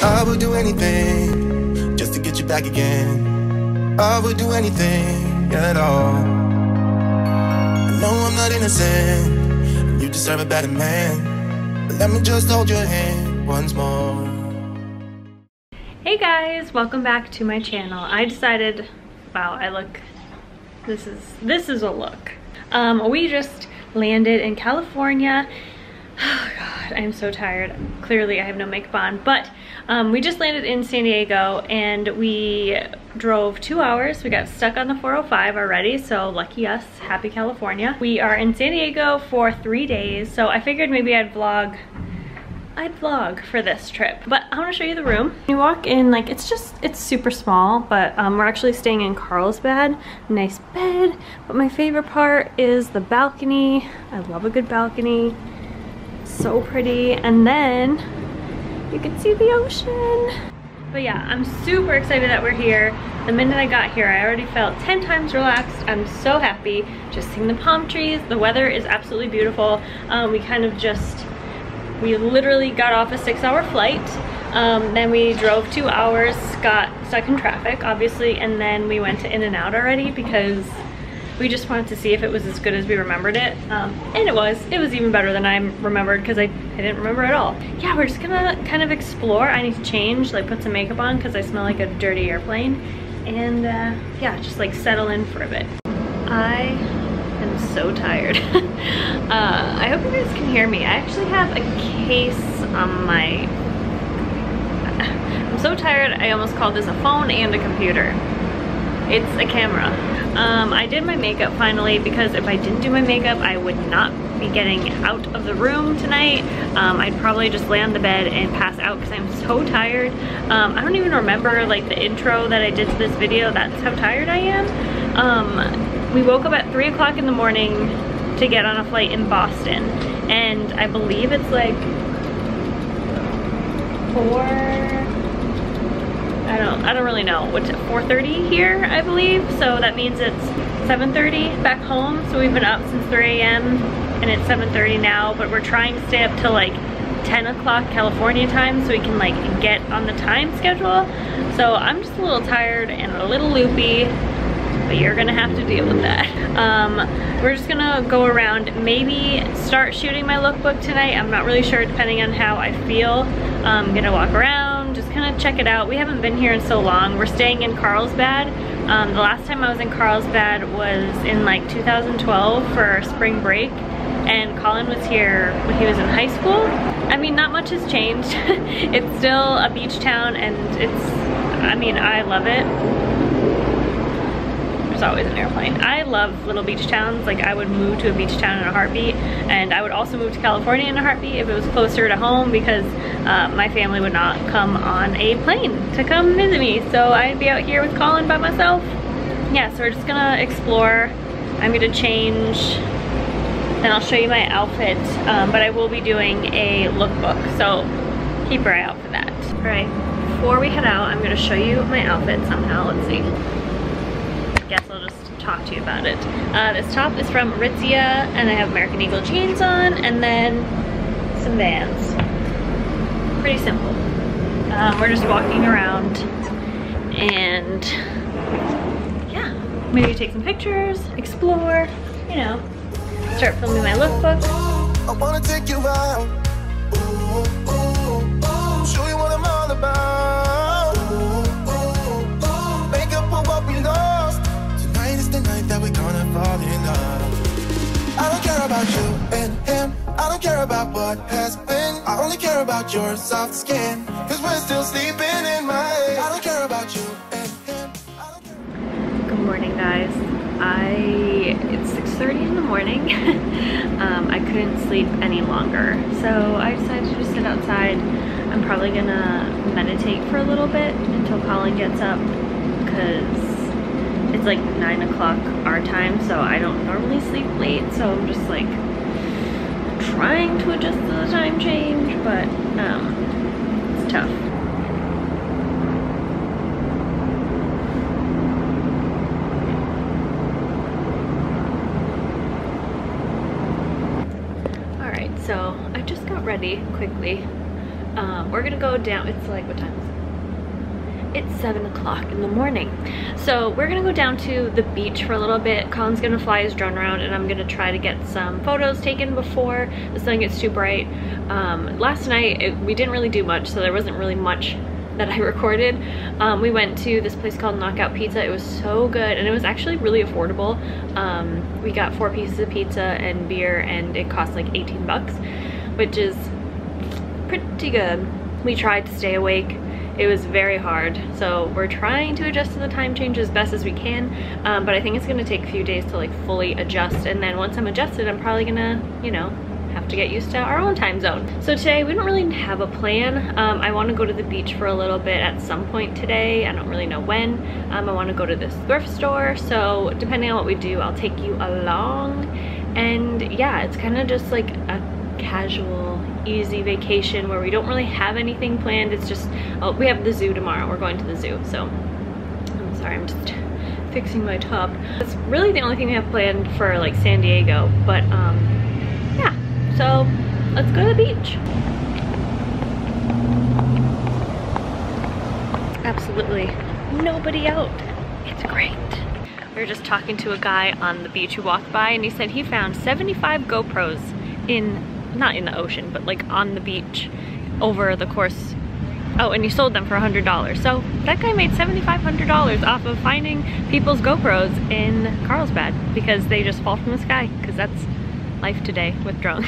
I would do anything just to get you back again. I would do anything at all. I know I'm not innocent, you deserve a better man, but let me just hold your hand once more. Hey guys, welcome back to my channel. I decided, wow, this is a look. We just landed in California. Oh God, I'm so tired. Clearly I have no makeup on, but we just landed in San Diego and we drove 2 hours. We got stuck on the 405 already, so lucky us, happy California. We are in San Diego for 3 days, so I figured maybe I'd vlog for this trip. But I want to show you the room. You walk in, like, it's super small, but we're actually staying in Carlsbad. Nice bed, but my favorite part is the balcony. I love a good balcony. So pretty, and then you can see the ocean. But yeah, I'm super excited that we're here. The minute I got here, I already felt 10 times relaxed. I'm so happy just seeing the palm trees. The weather is absolutely beautiful. We literally got off a 6-hour flight. Then we drove 2 hours, got stuck in traffic, obviously, and then we went to In-N-Out already because we just wanted to see if it was as good as we remembered it. And it was even better than I remembered because I didn't remember at all. Yeah, we're just gonna kind of explore. I need to change, like put some makeup on because I smell like a dirty airplane. And yeah, just like settle in for a bit. I am so tired. I hope you guys can hear me. I actually have a case on my... I'm so tired, I almost called this a phone and a computer. It's a camera. I did my makeup finally because if I didn't do my makeup, I would not be getting out of the room tonight. I'd probably just lay on the bed and pass out because I'm so tired. I don't even remember like the intro that I did to this video. That's how tired I am. We woke up at 3 o'clock in the morning to get on a flight in Boston, and I believe it's like 4... I don't really know. What's it, 4:30 here, I believe? So that means it's 7:30 back home. So we've been up since 3 a.m. and it's 7:30 now, but we're trying to stay up till like 10 o'clock California time so we can like get on the time schedule. So I'm just a little tired and a little loopy, but you're gonna have to deal with that. We're just gonna go around, maybe start shooting my lookbook tonight. I'm not really sure, depending on how I feel. I'm gonna walk around, just kind of check it out. We haven't been here in so long. We're staying in Carlsbad. The last time I was in Carlsbad was in like 2012 for spring break, and Colin was here when he was in high school. I mean, not much has changed. It's still a beach town, and I love it. Always an airplane. I love little beach towns. Like, I would move to a beach town in a heartbeat, and I would also move to California in a heartbeat if it was closer to home, because my family would not come on a plane to come visit me, so I'd be out here with Colin by myself. Yeah, so we're just gonna explore. I'm gonna change, then I'll show you my outfit, but I will be doing a lookbook, so keep your eye out for that. All right, before we head out, I'm gonna show you my outfit somehow. Let's see. Guess I'll just talk to you about it. This top is from Aritzia, and I have American Eagle jeans on, and then some Vans. Pretty simple. We're just walking around, and yeah, maybe take some pictures, explore, you know, start filming my lookbook. I wanna take you out, show you what I'm all about, make up for what we lost. Tonight is the night that we're gonna fall in love. I don't care about you and him, I don't care about what has been. I only care about your soft skin, cause we're still sleeping in my head. I don't care about you and him, I don't care. Good morning, guys. It's 6:30 in the morning. I couldn't sleep any longer, so I decided to just sit outside. I'm probably gonna meditate for a little bit until Colin gets up, because it's like 9 o'clock our time, so I don't normally sleep late, so I'm just like trying to adjust to the time change, but it's tough. Alright, so I just got ready quickly. We're gonna go down, it's like, what time is it? It's 7 o'clock in the morning. So we're gonna go down to the beach for a little bit. Colin's gonna fly his drone around and I'm gonna try to get some photos taken before the sun gets too bright. Last night, we didn't really do much, so there wasn't really much that I recorded. We went to this place called Knockout Pizza. It was so good and it was actually really affordable. We got 4 pieces of pizza and beer and it cost like 18 bucks, which is pretty good. We tried to stay awake. It was very hard, so we're trying to adjust to the time change as best as we can, but I think it's gonna take a few days to like fully adjust, and then once I'm adjusted, I'm probably gonna, you know, have to get used to our own time zone. So today we don't really have a plan. I want to go to the beach for a little bit at some point today. I don't really know when. I want to go to this thrift store, so depending on what we do, I'll take you along. And yeah, it's kind of just like a casual, easy vacation where we don't really have anything planned. It's just, oh, we have the zoo tomorrow. We're going to the zoo, so I'm sorry, I'm just fixing my top. It's really the only thing we have planned for like San Diego, but yeah, so let's go to the beach. Absolutely nobody out. It's great. We were just talking to a guy on the beach who walked by and he said he found 75 GoPros not in the ocean, but like on the beach over the course. Oh, and he sold them for $100. So that guy made $7,500 off of finding people's GoPros in Carlsbad because they just fall from the sky, because that's life today with drones.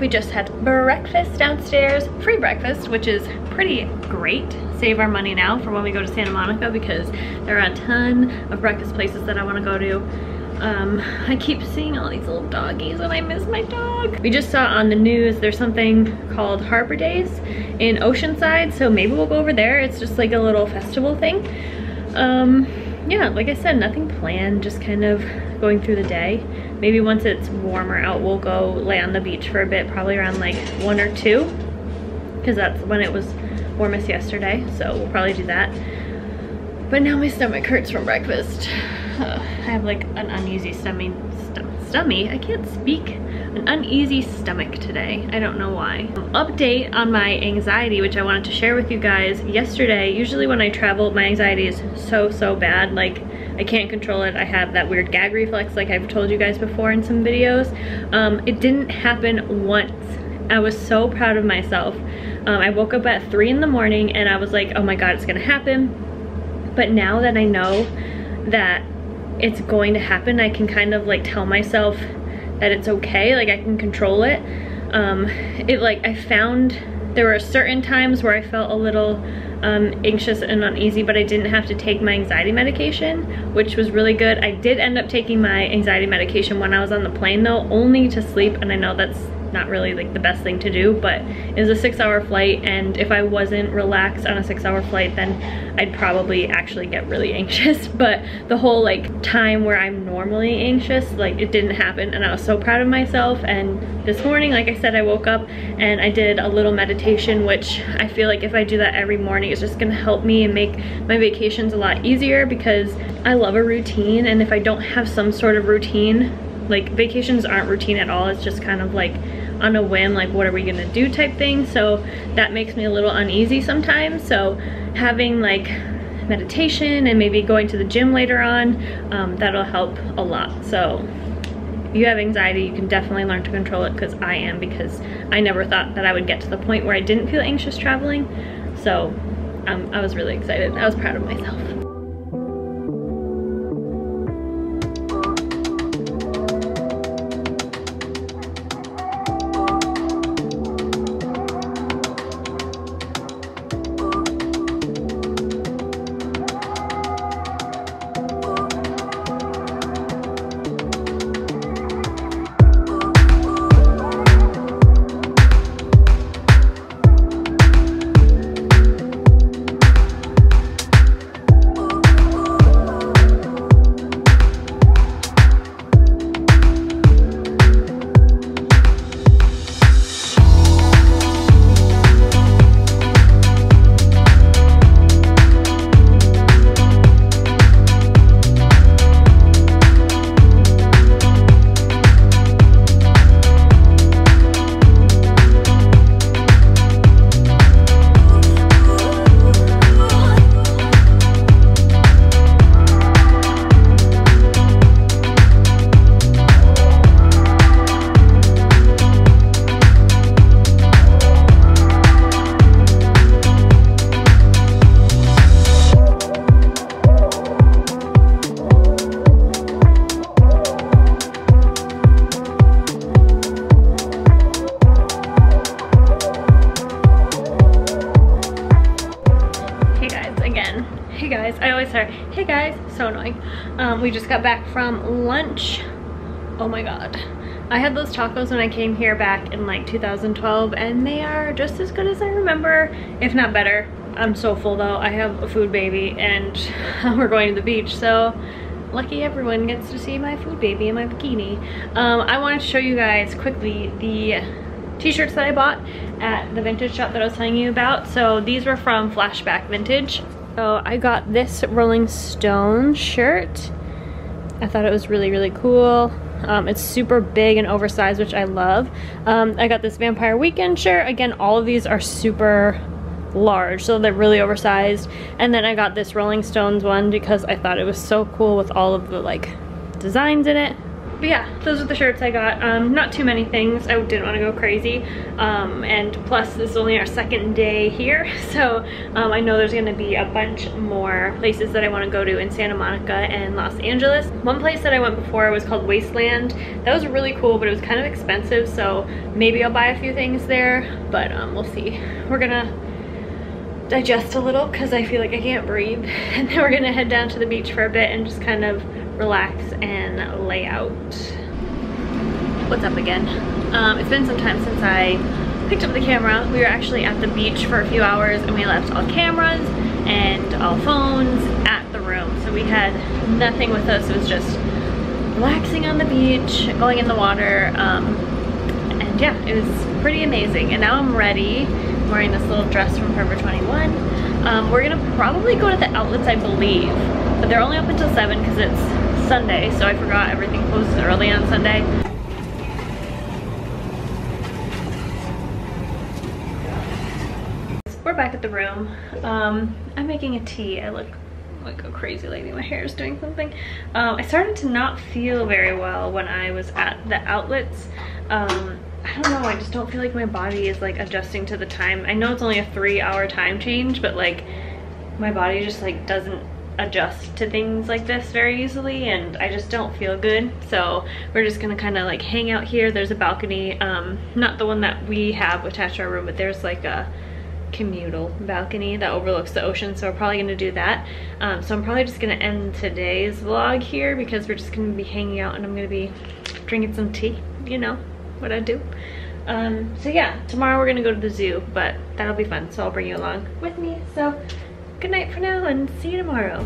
We just had breakfast downstairs, free breakfast, which is pretty great. Save our money now for when we go to Santa Monica because there are a ton of breakfast places that I want to go to. I keep seeing all these little doggies and I miss my dog. We just saw on the news there's something called Harbor Days in Oceanside, so maybe we'll go over there. It's just like a little festival thing. Yeah, like I said, nothing planned, just kind of going through the day. Maybe once it's warmer out, we'll go lay on the beach for a bit, probably around like 1 or 2, because that's when it was warmest yesterday, so we'll probably do that. But now my stomach hurts from breakfast. I have like an uneasy stomach. I can't speak. An uneasy stomach today. I don't know why. Update on my anxiety, which I wanted to share with you guys. Yesterday, usually when I travel, my anxiety is so bad. Like, I can't control it. I have that weird gag reflex like I've told you guys before in some videos. It didn't happen once. I was so proud of myself. I woke up at 3 in the morning and I was like, oh my God, it's gonna happen. But now that I know that it's going to happen, I can kind of like tell myself that it's okay, like I can control it. I found there were certain times where I felt a little anxious and uneasy, but I didn't have to take my anxiety medication, which was really good. I did end up taking my anxiety medication when I was on the plane though, only to sleep, and I know that's not really like the best thing to do, but it was a 6-hour flight, and if I wasn't relaxed on a 6-hour flight, then I'd probably actually get really anxious. But the whole like time where I'm normally anxious, like it didn't happen, and I was so proud of myself. And this morning, like I said, I woke up and I did a little meditation, which I feel like if I do that every morning, it's just gonna help me and make my vacations a lot easier, because I love a routine, and if I don't have some sort of routine like vacations aren't routine at all. It's just kind of like on a whim, like what are we gonna do type thing. So that makes me a little uneasy sometimes. So having like meditation and maybe going to the gym later on, that'll help a lot. So if you have anxiety, you can definitely learn to control it, because I am, because I never thought that I would get to the point where I didn't feel anxious traveling. So I was really excited. I was proud of myself. I always say, hey guys, so annoying. We just got back from lunch. Oh my god. I had those tacos when I came here back in like 2012, and they are just as good as I remember, if not better. I'm so full though. I have a food baby and we're going to the beach, so lucky everyone gets to see my food baby in my bikini. I wanted to show you guys quickly the t-shirts that I bought at the vintage shop that I was telling you about. So these were from Flashback Vintage. So I got this Rolling Stone shirt. I thought it was really, really cool. It's super big and oversized, which I love. I got this Vampire Weekend shirt. Again, all of these are super large, so they're really oversized. And then I got this Rolling Stones one because I thought it was so cool with all of the like designs in it. But yeah, those are the shirts I got. Not too many things. I didn't want to go crazy. And plus, this is only our second day here. So I know there's going to be a bunch more places that I want to go to in Santa Monica and Los Angeles. One place that I went before was called Wasteland. That was really cool, but it was kind of expensive. So maybe I'll buy a few things there, but we'll see. We're going to digest a little because I feel like I can't breathe. And then we're going to head down to the beach for a bit and just kind of relax and lay out. What's up again? It's been some time since I picked up the camera. We were actually at the beach for a few hours and we left all cameras and all phones at the room. So we had nothing with us. It was just relaxing on the beach, going in the water, and yeah, it was pretty amazing. And now I'm ready. I'm wearing this little dress from Forever 21. We're gonna probably go to the outlets, I believe, but they're only open till 7 because it's Sunday, so I forgot everything closes early on Sunday. We're back at the room. I'm making a tea. I look like a crazy lady. My hair is doing something. I started to not feel very well when I was at the outlets. I don't know, I just don't feel like my body is like adjusting to the time. I know it's only a 3-hour time change, but like my body just like doesn't adjust to things like this very easily, and I just don't feel good. So we're just gonna kind of like hang out here. There's a balcony, not the one that we have attached to our room, but there's like a communal balcony that overlooks the ocean, so we're probably gonna do that. So I'm probably just gonna end today's vlog here because we're just gonna be hanging out and I'm gonna be drinking some tea, you know what I do. So yeah, tomorrow we're gonna go to the zoo, but that'll be fun, so I'll bring you along with me. So good night for now and see you tomorrow.